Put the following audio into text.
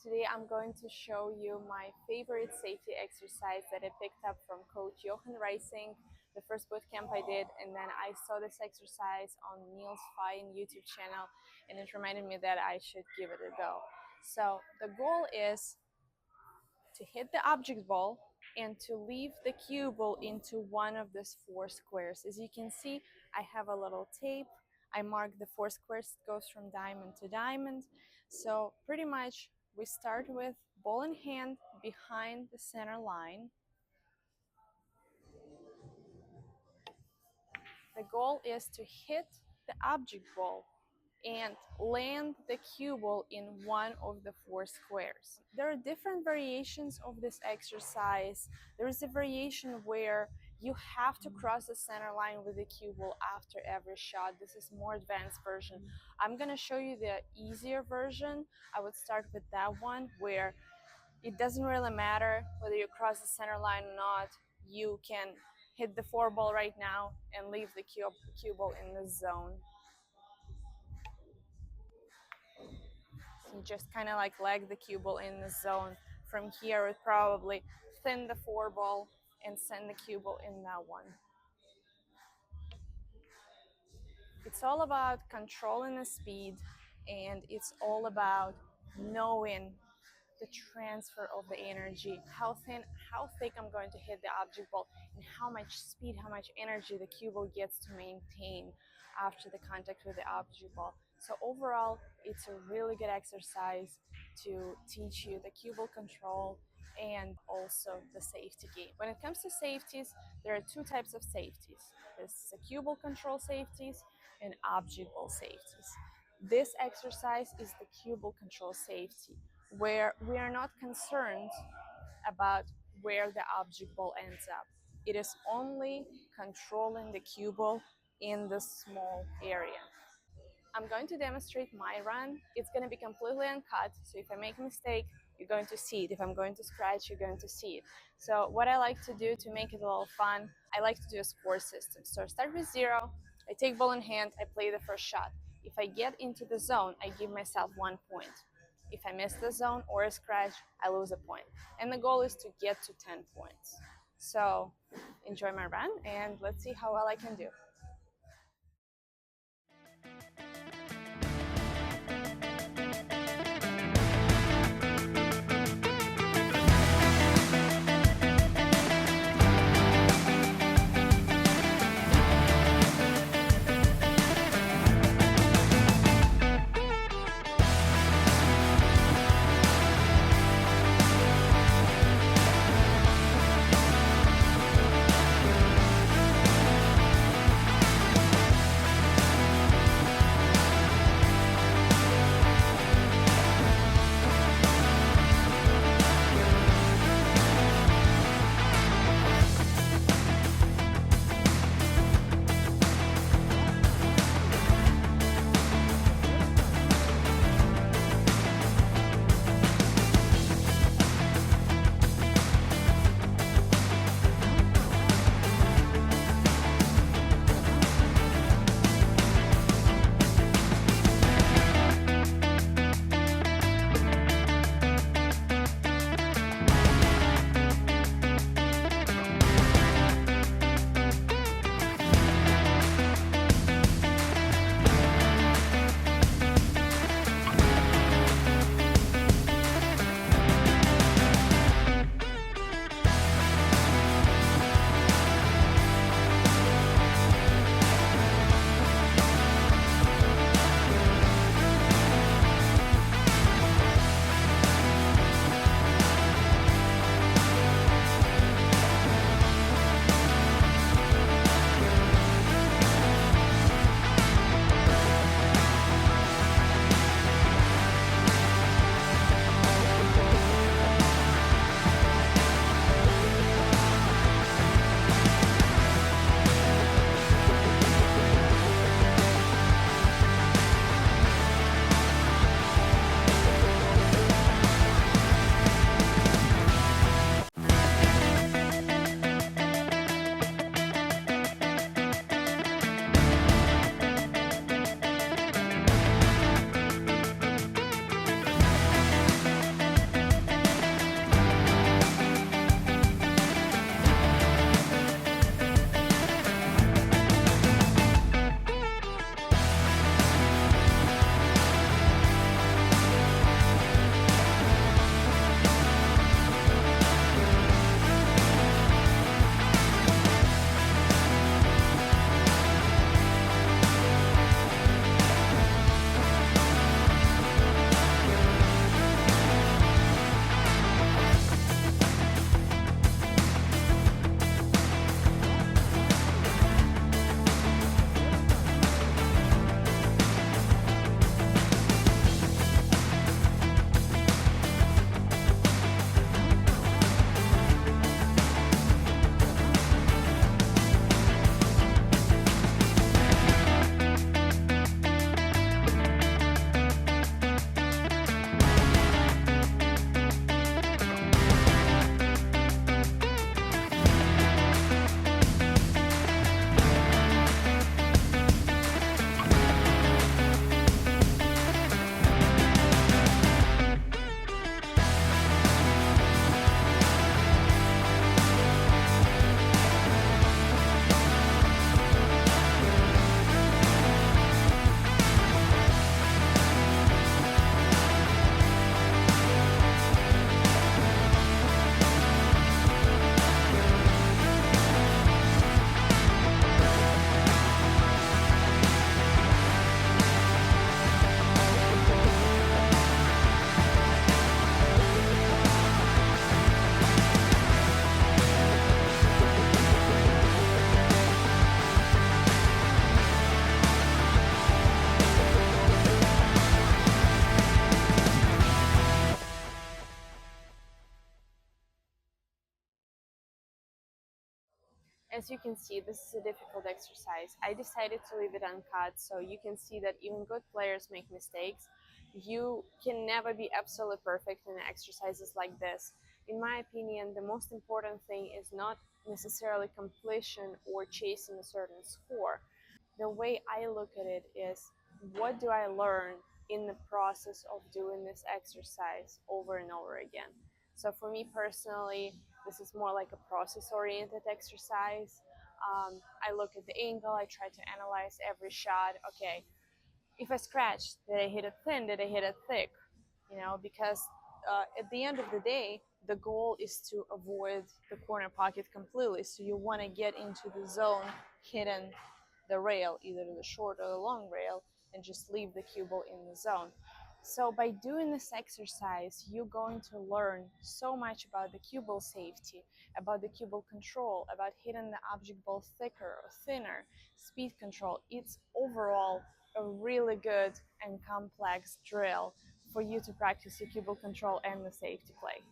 today I'm going to show you my favorite safety exercise that I picked up from Coach Johan Reising, the first boot camp I did, and then I saw this exercise on Neil's Fine YouTube channel, and it reminded me that I should give it a go. So the goal is to hit the object ball and to leave the cue ball into one of these four squares. As you can see, I have a little tape. I mark the four squares, it goes from diamond to diamond. So pretty much we start with ball in hand behind the center line. The goal is to hit the object ball and land the cue ball in one of the four squares. There are different variations of this exercise. There is a variation where you have to cross the center line with the cue ball after every shot. This is more advanced version. I'm gonna show you the easier version. I would start with that one where it doesn't really matter whether you cross the center line or not. You can hit the four ball right now and leave the cue ball in the zone. You just kind of like leg the cue ball in the zone. From here, it probably thin the four ball and send the cue ball in that one. It's all about controlling the speed, and it's all about knowing the transfer of the energy, how thick I'm going to hit the object ball, and how much speed, how much energy the cue ball gets to maintain after the contact with the object ball. So overall, it's a really good exercise to teach you the cue ball control and also the safety game. When it comes to safeties, there are two types of safeties. There's the cue ball control safeties and object ball safeties. This exercise is the cue ball control safety, where we are not concerned about where the object ball ends up. It is only controlling the cue ball in the small area. I'm going to demonstrate my run. It's going to be completely uncut, so if I make a mistake, you're going to see it. If I'm going to scratch, you're going to see it. So what I like to do to make it a little fun, I like to do a score system. So I start with 0, I take ball in hand, I play the first shot. If I get into the zone, I give myself 1 point. If I miss the zone or a scratch, I lose a point. And the goal is to get to 10 points. So enjoy my run, and let's see how well I can do. As you can see, this is a difficult exercise. I decided to leave it uncut so you can see that even good players make mistakes. You can never be absolutely perfect in exercises like this. In my opinion, the most important thing is not necessarily completion or chasing a certain score. The way I look at it is, what do I learn in the process of doing this exercise over and over again? So for me personally, this is more like a process oriented exercise. I look at the angle, I try to analyze every shot. Okay, if I scratch, did I hit it thin? Did I hit it thick? Because at the end of the day, the goal is to avoid the corner pocket completely. So you want to get into the zone hitting the rail, either the short or the long rail, and just leave the cue ball in the zone. So by doing this exercise, you're going to learn so much about the cue ball safety, about the cue ball control, about hitting the object ball thicker or thinner, speed control. It's overall a really good and complex drill for you to practice your cue ball control and the safety play.